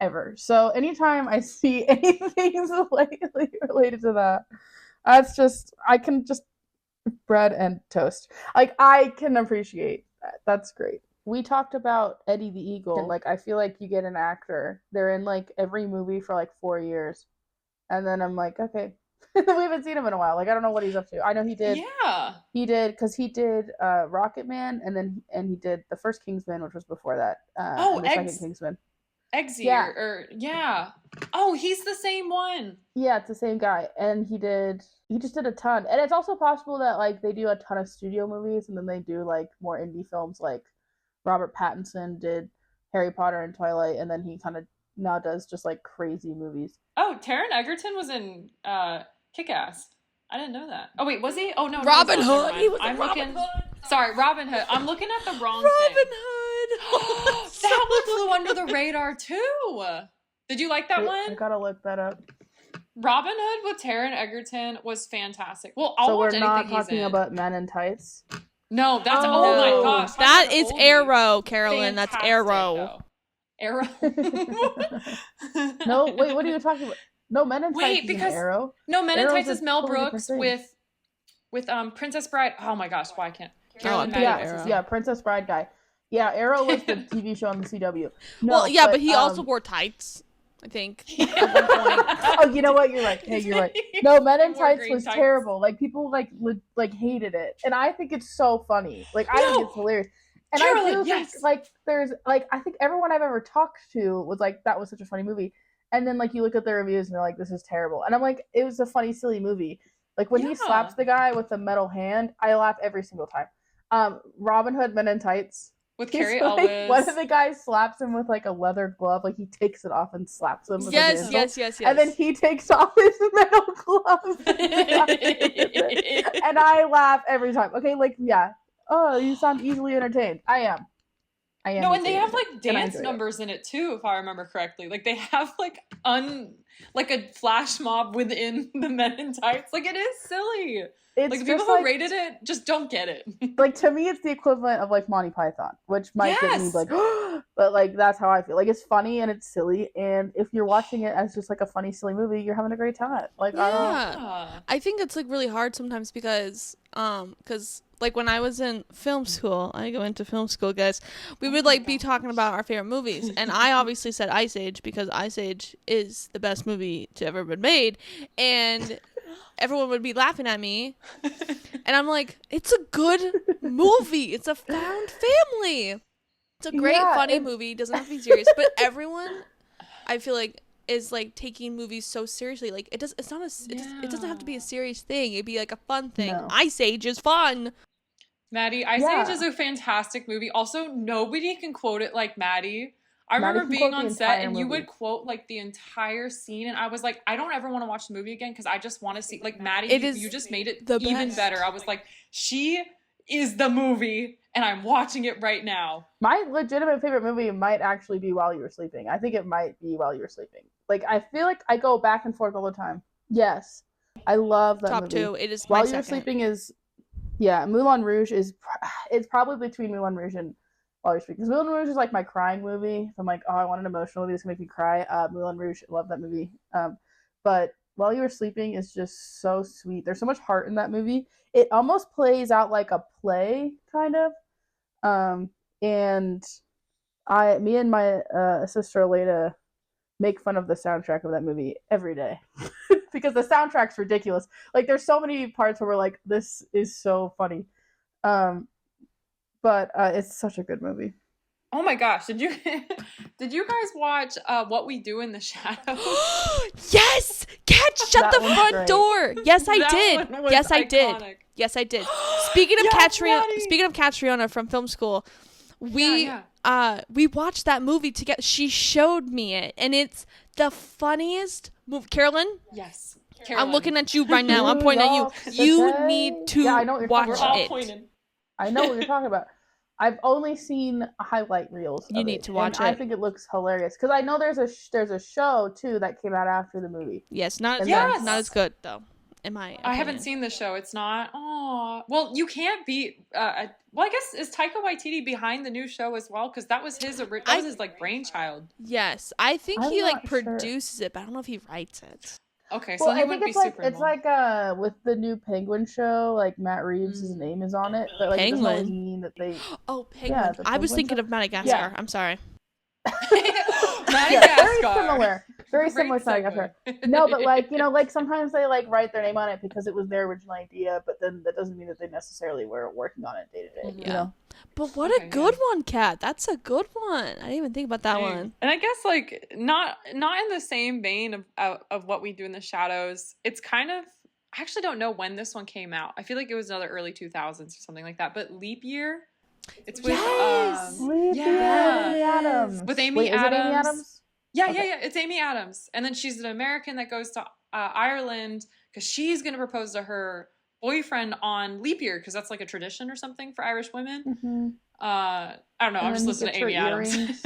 ever. So anytime I see anything slightly related to that, that's just, I can just, Bread and Toast. Like, I can appreciate that. That's great. We talked about Eddie the Eagle. And, like, I feel like you get an actor. They're in, like, every movie for, like, 4 years. And then I'm like, okay. We haven't seen him in a while. Like, I don't know what he's up to. I know he did. Yeah. He did, because he did Rocket Man, and he did the first Kingsman, which was before that. The second Kingsman. Eggsy. Yeah. Yeah. Oh, he's the same one. Yeah, it's the same guy. And he just did a ton. And it's also possible that, like, they do a ton of studio movies, and then they do, like, more indie films, like Robert Pattinson did Harry Potter and Twilight, and then he kind of now does just, like, crazy movies. Oh, Taron Egerton was in Kick-Ass. I didn't know that. Oh, wait, was he? Oh, no. Robin he was Hood. He was in I'm Robin looking... Hood. Sorry, Robin Hood. I'm looking at the wrong Robin thing. Hood. That one flew under the radar, too. Did you like that I one? gotta look that up. Robin Hood with Taron Egerton was fantastic. Well, I'll watch we're anything not he's talking in. about Men in Tights. No, that's... Oh, Oh, no. my gosh. That Talking is about Arrow, Oldies. Carolyn. That's Fantastic, Arrow. though. Arrow. No, wait, what are you talking about? No, Men in Tights Wait, is because Arrow. No, Men in Arrow's Tights a is Mel totally different Brooks thing. with Princess Bride. Oh my gosh, why can't I'm Carolyn thinking Maddie, of what's his Arrow. name? Yeah, Princess Bride guy. Yeah, Arrow was the TV show on the CW. No, Well, yeah, but he also wore tights, I think. Yeah. At one point. Oh, you know what? You're right. Hey, you're right. No, Men in He wore Tights green was tights. terrible. Like, people like hated it, and I think it's so funny. Like, I think No! it's hilarious. And Carolyn, I do yes! think, like, there's, like, I think everyone I've ever talked to was like, that was such a funny movie. And then, like, you look at the reviews and they're like, this is terrible. And I'm like, it was a funny, silly movie. Like, when he Yeah. slaps the guy with the metal hand, I laugh every single time. Robin Hood, Men in Tights. With He's Carrie like, Elwes. one of the guys slaps him with, like, a leather glove. Like, he takes it off and slaps him with a Yes, handle. yes. And then he takes off his metal glove. And I laugh every time. Okay, like, yeah. Oh, you sound easily entertained. I am. No, and they easily have entertained. like And I dance enjoy it. numbers in it too, if I remember correctly. Like they have like like a flash mob within the Men in Tights. Like, it is silly. It's Like, the just people who rated it just don't get it. like, to me, it's the equivalent of like Monty Python, which might get me like, but like that's how I feel. Like, it's funny and it's silly, and if you're watching it as just like a funny, silly movie, you're having a great time. Like, I think it's like really hard sometimes because like when I was in film school, I go into film school, guys, we would like be talking about our favorite movies, and I obviously said Ice Age because Ice Age is the best movie to ever been made, and everyone would be laughing at me, and I'm like, it's a good movie. It's a found family. It's a great, funny movie. It doesn't have to be serious, but everyone, I feel like, is like taking movies so seriously. Like, it doesn't have to be a serious thing. It'd be like a fun thing. No. Ice Age is fun. Maddie, Ice Age is a fantastic movie. Also, nobody can quote it like Maddie. I remember being on set and you would quote like the entire scene, and I was like, I don't ever want to watch the movie again because I just want to see, like, Maddie, you just made it even better. I was like, she is the movie and I'm watching it right now. My legitimate favorite movie might actually be While You Were Sleeping. I think it might be While You Were Sleeping. Like, I feel like I go back and forth all the time. Yes. I love that movie. Top 2. It is While You Were Sleeping is, Moulin Rouge is, it's probably between Moulin Rouge and While You Were Sleeping. Because Moulin Rouge is like my crying movie. If I'm like, oh, I want an emotional movie that's going to make me cry. Moulin Rouge, love that movie. But While You Were Sleeping is just so sweet. There's so much heart in that movie. It almost plays out like a play, kind of. And me and my sister Elena make fun of the soundtrack of that movie every day because the soundtrack's ridiculous. Like, there's so many parts where we're like, this is so funny. But it's such a good movie. Oh my gosh, did you guys watch What We Do in the Shadows? Yes! Cat, shut the front door. Yes, I did. Yes, I did. Yes, I did. Speaking of Katriona from film school, we watched that movie together. She showed me it, and it's the funniest movie. Carolyn? Yes. Carolyn. I'm looking at you right now. I'm pointing at you. You need to watch it. I know what you're talking about. I've only seen highlight reels. You need to watch it. I think it looks hilarious because I know there's a show too that came out after the movie. Yes, not as good though. In my opinion. I haven't seen the show. It's not. Oh, well, you can't beat. I guess is Taika Waititi behind the new show as well? Because that was his like brainchild. Yes, I think he like produces it, but I don't know if he writes it. Okay, so I think it's like with the new Penguin show, like Matt Reeves' name is on it, but like it doesn't always mean that they. Oh, Penguin! Yeah, I was thinking of Madagascar. Yeah. I'm sorry. Madagascar. Very similar to Madagascar. No, but like, like sometimes they like write their name on it because it was their original idea, but then that doesn't mean that they necessarily were working on it day to day. Yeah. But what a good one, Kat. That's a good one. I didn't even think about that one. And I guess like not in the same vein of What We Do in the Shadows. It's kind of, I actually don't know when this one came out. I feel like it was another early 2000s or something like that. But Leap Year. It's with Amy Adams. With Amy Adams. Is it Amy Adams? Yeah, yeah. It's Amy Adams. And then she's an American that goes to Ireland because she's going to propose to her boyfriend on Leap Year because that's like a tradition or something for Irish women. Mm-hmm. I don't know. I'm just listening to Amy Adams.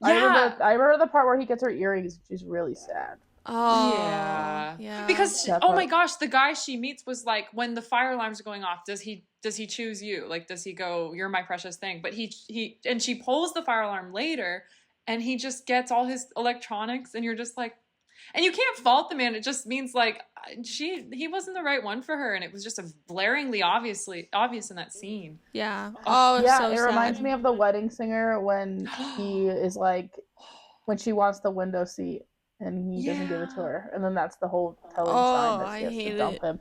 I remember the part where he gets her earrings. She's really sad. Oh, yeah. Because oh my gosh, the guy she meets was like, when the fire alarms are going off, does he choose you? Like, does he go, you're my precious thing? But he and she pulls the fire alarm later, and he just gets all his electronics, and you're just like, and you can't fault the man. It just means like he wasn't the right one for her, and it was just a blaringly obvious in that scene. Yeah. Oh, yeah. So it reminds me of The Wedding Singer when he is like, when she wants the window seat. And he doesn't give it to her. And then that's the whole telling sign that she has to dump him.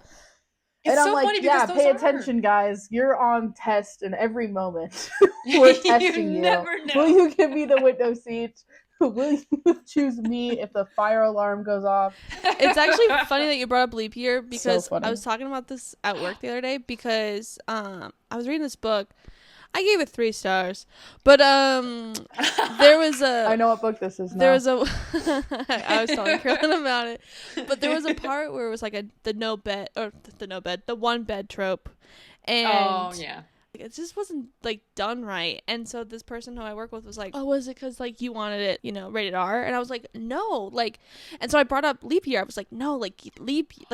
It's and I'm so like, funny because pay attention, guys. You're on test in every moment. We're testing you. Never know. Will you give me the window seat? Will you choose me if the fire alarm goes off? It's actually funny that you brought up Leap Year because I was talking about this at work the other day because I was reading this book. I gave it 3 stars, but there was a. I know what book this is now. There was a. I was telling Carolyn about it, but there was a part where it was like the one bed trope, and it just wasn't like done right. And so this person who I work with was like, oh, was it because like you wanted it, you know, rated R? And I was like, no, like, and so I brought up leap year. I was like, no, like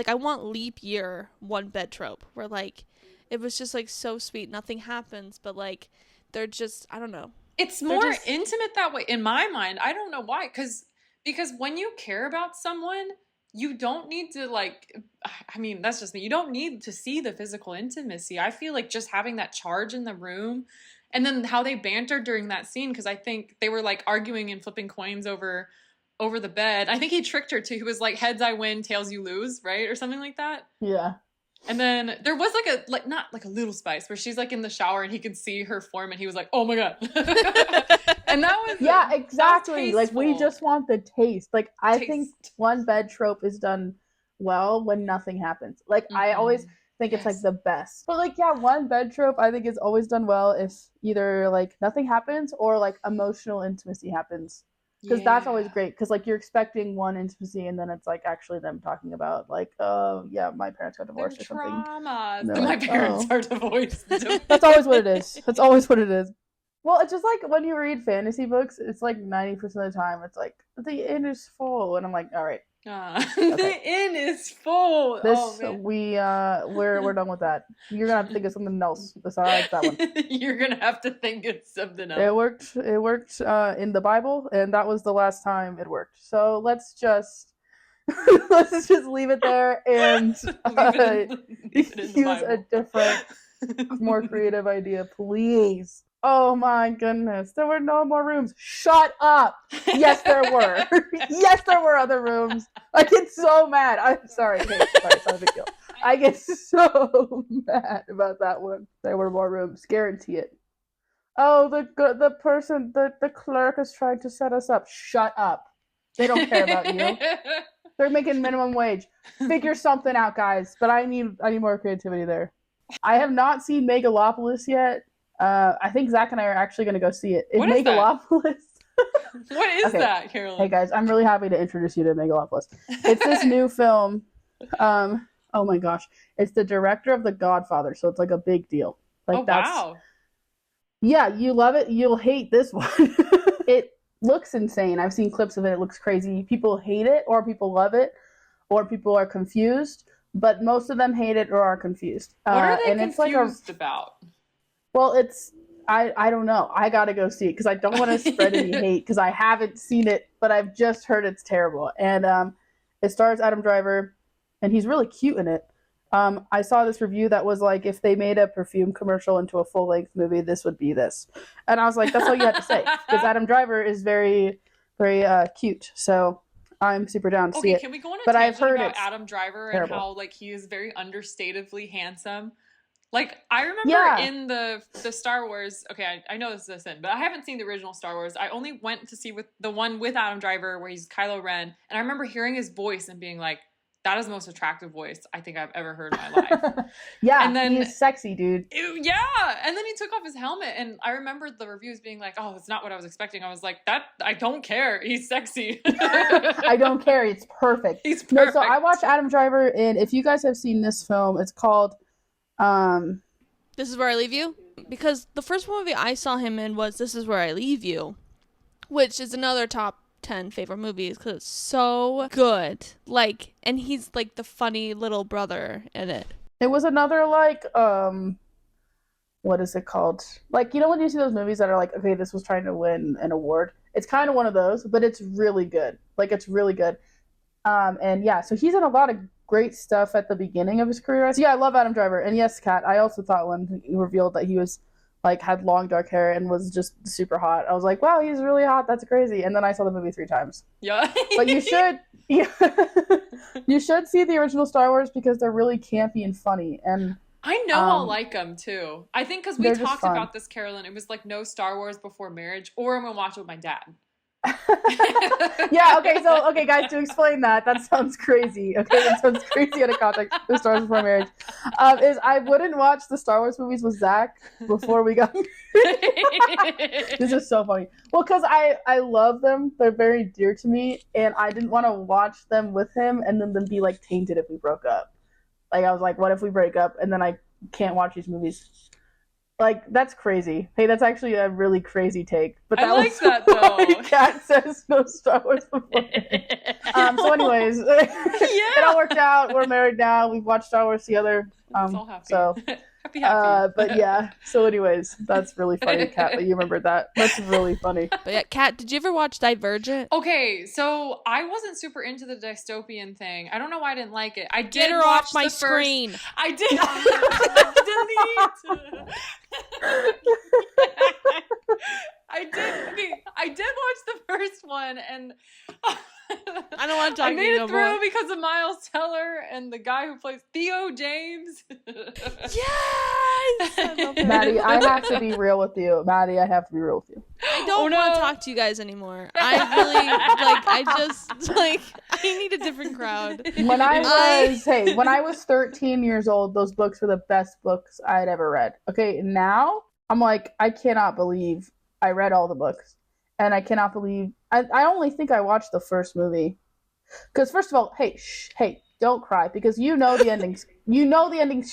I want leap year one bed trope where like it was just like so sweet, nothing happens, but like they're just, I don't know, it's more intimate that way in my mind. I don't know why, because when you care about someone, you don't need to like, I mean, that's just me. You don't need to see the physical intimacy. I feel like just having that charge in the room, and then how they bantered during that scene, because I think they were like arguing and flipping coins over the bed. I think he tricked her too. He was like, heads I win, tails you lose, right? Or something like that. Yeah. And then there was like not like a little spice where she's like in the shower and he could see her form and he was like, oh my God. And that was, yeah, exactly. Like, we just want the taste. Like, I think one bed trope is done well when nothing happens. Like, I always think it's like the best. But like, yeah, one bed trope I think is always done well if either like nothing happens or like emotional intimacy happens. Because that's always great. Because like you're expecting one intimacy and then it's like actually them talking about like, oh yeah, my parents got divorced or something. My like, parents are divorced. That's always what it is. That's always what it is. Well, it's just like when you read fantasy books, it's like 90% of the time it's like the inn is full, and I'm like, all right, okay. The inn is full. This we're done with that. You're gonna have to think of something else besides that one. You're gonna have to think of something else. It worked in the Bible, and that was the last time it worked. So let's just leave it there and use a different, more creative idea, please. Oh my goodness, there were no more rooms. Shut up. Yes, there were. Yes, there were other rooms. I get so mad. I'm sorry. Okay, sorry, it's not a big deal. I get so mad about that one. There were more rooms. Guarantee it. Oh, the person, the clerk is trying to set us up. Shut up. They don't care about you. They're making minimum wage. Figure something out, guys. But I need more creativity there. I have not seen Megalopolis yet. I think Zach and I are actually going to go see it. What is Megalopolis. What is that, Carolyn? Hey guys, I'm really happy to introduce you to Megalopolis. It's this new film. Oh my gosh, it's the director of The Godfather, so it's like a big deal. Like wow. Yeah, you love it. You'll hate this one. It looks insane. I've seen clips of it. It looks crazy. People hate it, or people love it, or people are confused. But most of them hate it or are confused. What are they confused about? Well, I don't know. I gotta go see it because I don't want to spread any hate because I haven't seen it, but I've just heard it's terrible. And it stars Adam Driver, and he's really cute in it. I saw this review that was like, if they made a perfume commercial into a full-length movie, this would be this. And I was like, that's all you had to say because Adam Driver is very, very cute. So I'm super down to see it. Okay, can we go on a tangent about Adam Driver and how like he is very understatedly handsome? Like, I remember in the Star Wars, okay, I know this is a sin, but I haven't seen the original Star Wars. I only went to see the one with Adam Driver where he's Kylo Ren, and I remember hearing his voice and being like, that is the most attractive voice I think I've ever heard in my life. Yeah, and then, he's sexy, dude. Yeah, and then he took off his helmet, and I remember the reviews being like, oh, that's not what I was expecting. I was like, I don't care. He's sexy. I don't care. It's perfect. He's perfect. No, so I watched Adam Driver, and if you guys have seen this film, it's called... This Is Where I Leave You? Because the first movie I saw him in was This Is Where I Leave You, which is another top 10 favorite movies because it's so good. Like, and he's like the funny little brother in it. It was another like, what is it called? Like, you know when you see those movies that are like, okay, this was trying to win an award? It's kind of one of those, but it's really good. Like, it's really good. And yeah, so he's in a lot of great stuff at the beginning of his career. So yeah, I love Adam Driver. And yes, Kat, I also thought when he revealed that he was like had long dark hair and was just super hot, I was like, wow, he's really hot. That's crazy. And then I saw the movie 3 times. Yeah. But you should you should see the original Star Wars because they're really campy and funny. And I know I'll like them too. I think because we talked about this, Carolyn, it was like no Star Wars before marriage, or I'm gonna watch it with my dad. Yeah, okay, guys, to explain that sounds crazy. Okay, that sounds crazy out of context. The Star Wars before marriage is I wouldn't watch the Star Wars movies with Zach before we got married. This is so funny. Well, because I love them, they're very dear to me, and I didn't want to watch them with him and then be like tainted if we broke up. Like I was like, what if we break up and then I can't watch these movies? Like, that's crazy. Hey, that's actually a really crazy take. But that I like was that, why though. Kat says no Star Wars before. So anyways, it all worked out. We're married now. We've watched Star Wars together. It's all happy. So, happy. but yeah. So anyways, that's really funny, Kat, that you remembered that. That's really funny. But yeah, Kat, did you ever watch Divergent? Okay, so I wasn't super into the dystopian thing. I don't know why I didn't like it. I did Get her watch off my the first- screen. I did. Delete. I did watch the first one, and I don't want to talk I to made you it no through more. because of Miles Teller and the guy who plays Theo James. Yes! I love her. Maddie, I have to be real with you. Maddie, I have to be real with you. I don't want to talk to you guys anymore. I really, I need a different crowd. When I was 13 years old, those books were the best books I had ever read. Okay, now I'm like, I cannot believe I read all the books. And I cannot believe, I only think I watched the first movie. Because first of all, hey, don't cry. Because you know the ending's,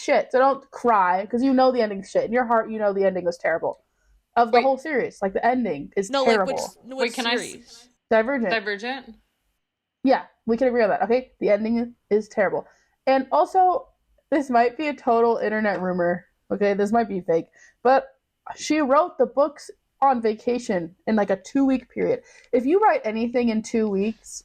shit. So don't cry, because you know the ending's shit. In your heart, you know the ending was terrible. Of the whole series. Like, the ending is terrible. Which can series? Divergent? Yeah, we can agree on that, okay? The ending is terrible. And also, this might be a total internet rumor, okay? This might be fake. But she wrote the books on vacation in like a 2-week period. If you write anything in 2 weeks,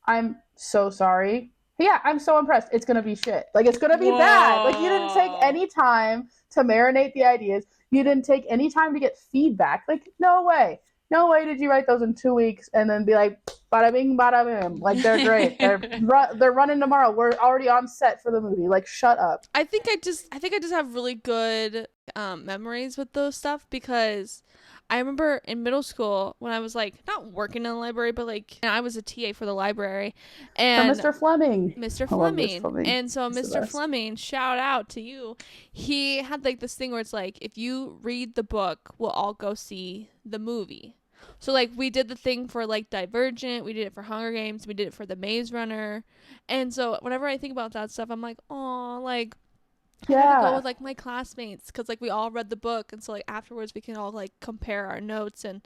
I'm so sorry. Yeah, I'm so impressed. It's going to be shit. Like, it's going to be bad. Like, you didn't take any time to marinate the ideas. You didn't take any time to get feedback. Like, no way. No way did you write those in 2 weeks and then be like, bada bing, bada bim. Like, they're great. They're running tomorrow. We're already on set for the movie. Like, shut up. I think I just have really good memories with those stuff, because I remember in middle school when I was like not working in the library, but like, and I was a TA for the library, and Mr. Fleming. Mr. I love Mr. Fleming. Fleming. And so He's the Mr. best. Fleming, shout out to you. He had like this thing where it's like, if you read the book, we'll all go see the movie. So like, we did the thing for like Divergent, we did it for Hunger Games, we did it for The Maze Runner. And so whenever I think about that stuff, I'm like, oh, like, I had to go with like my classmates, because like we all read the book, and so like afterwards we can all like compare our notes, and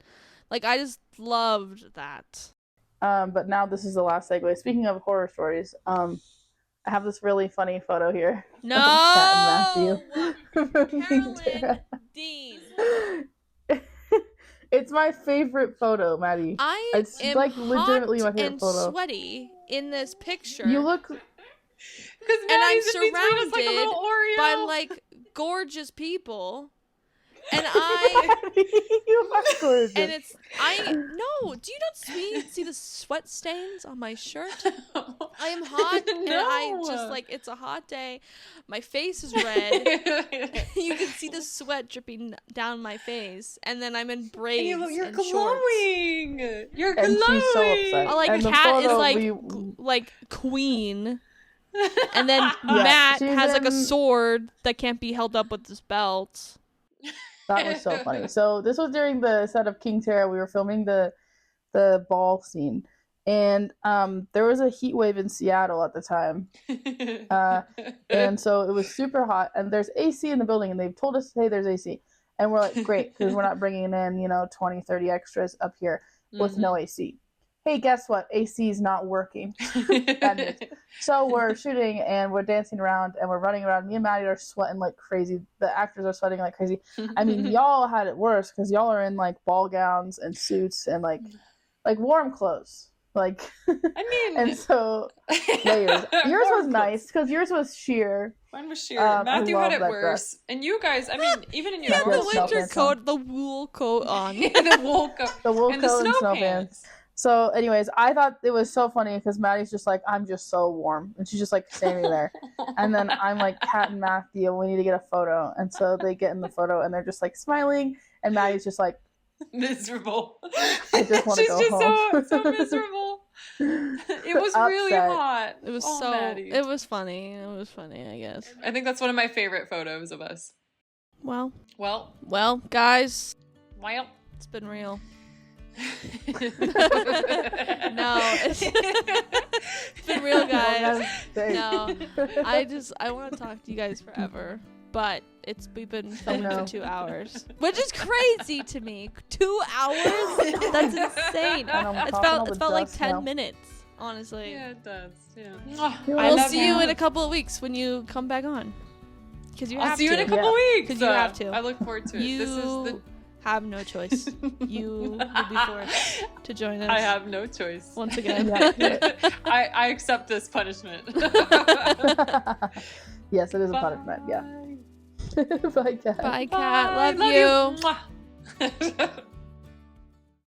like I just loved that. But now this is the last segue. Speaking of horror stories, I have this really funny photo here. No, Kat and Matthew. Carolyn Dean. It's my favorite photo, Maddie. It's am like legitimately my hot favorite and photo. sweaty in this picture. You look. Because I'm Maddie's in between us like a surrounded little Oreo. by like gorgeous people, and I You are gorgeous. and it's no. Do you not see the sweat stains on my shirt? I am hot, and I just like, it's a hot day. My face is red. You can see the sweat dripping down my face, and then I'm in braids You're and glowing. shorts. You're And glowing. she's so upset. Oh, like And the Kat is photo like like queen, and then Yeah, Matt she's has like a in- sword that can't be held up with this belt. That was so funny. So this was during the set of King Tara. We were filming the ball scene, and there was a heat wave in Seattle at the time, and so it was super hot. And there's AC in the building, and they've told us, hey, there's AC, and we're like, great, because we're not bringing in 20, 30 extras up here with no AC. Hey, guess what? AC is not working. Bad news. So we're shooting and we're dancing around and we're running around. Me and Maddie are sweating like crazy. The actors are sweating like crazy. I mean, y'all had it worse because y'all are in like ball gowns and suits and like warm clothes. Like, I mean, and so layers. Yours was nice because yours was sheer. Mine was sheer. I Matthew had love it that worse. dress. And you guys, I mean, even in your That The dress normal smelled winter handsome. coat, the wool coat on. the wool coat. The wool And the coat and snow snow pants. pants. So, anyways, I thought it was so funny because Maddie's just like, I'm just so warm. And she's just like standing there. And then I'm like, Kat and Matthew, we need to get a photo. And so they get in the photo and they're just like smiling. And Maddie's just like, miserable. I just wanna She's go just home. so miserable. It was really Upset. hot. It was Maddie. it was funny. It was funny, I guess. I think that's one of my favorite photos of us. Well, Well, guys, well. it's been real. No, It's been real, guys. Well, No, I want to talk to you guys forever. but we've been filming know. for 2 hours, which is crazy to me. 2 hours? That's insane. It felt like 10 minutes, honestly. Yeah, it does. Yeah. I'll see you in a couple of weeks when you come back on. Because you have to. I'll see you in a couple weeks. Because you have to. I look forward to it. You This is the have no choice. You will be forced to join us. I have no choice. Once again. I accept this punishment. Yes, it is a punishment. Yeah. Bye, Kat. Bye, Kat. Love you. Mwah.